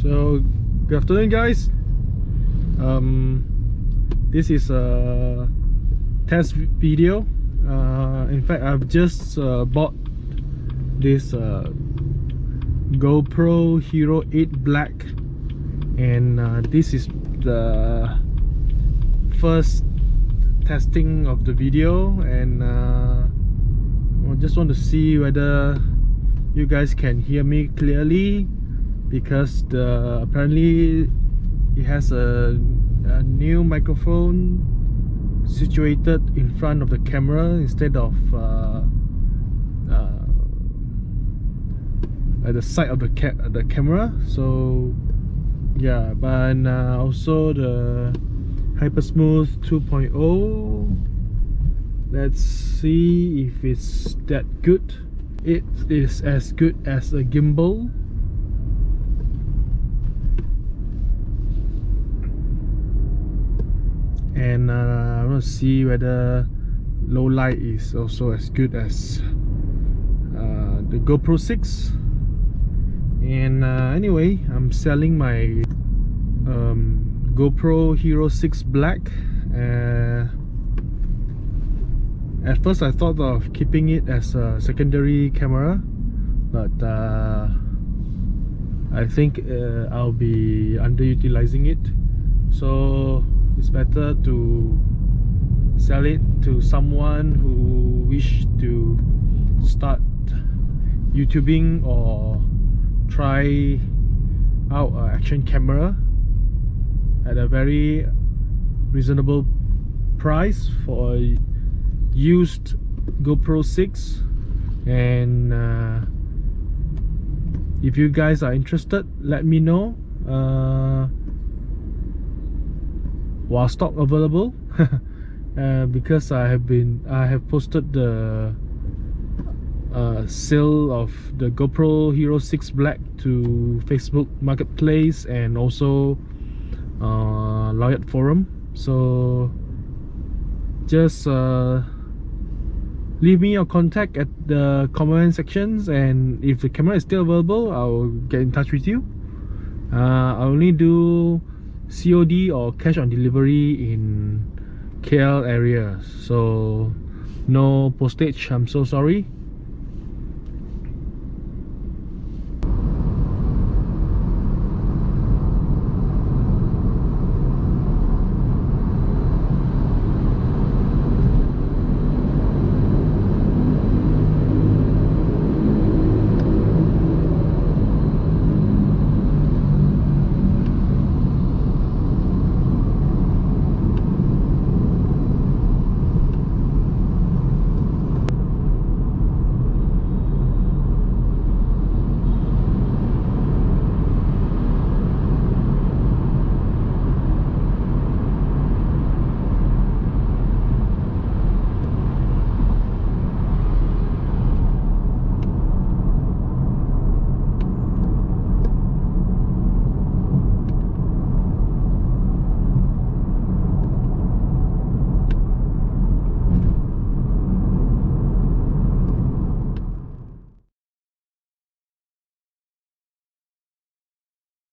So good afternoon guys. This is a test video. In fact, I've just bought this GoPro Hero 8 Black, and this is the first testing of the video, and I just want to see whether you guys can hear me clearly, because apparently it has a new microphone situated in front of the camera instead of at the side of the camera. So yeah, but also the Hypersmooth 2.0. Let's see if it's that good. It is as good as a gimbal. And I want to see whether low light is also as good as the GoPro 6. And anyway, I'm selling my GoPro Hero 6 Black. At first I thought of keeping it as a secondary camera, but I think I'll be underutilizing it, so it's better to sell it to someone who wish to start YouTubing or try out an action camera at a very reasonable price for a used GoPro 6. And if you guys are interested, let me know. While stock available, because I have posted the sale of the GoPro Hero 6 Black to Facebook Marketplace and also Lawyer Forum. So just leave me your contact at the comment sections, and if the camera is still available, I'll get in touch with you. I only do COD or cash on delivery in KL area, so no postage. I'm so sorry.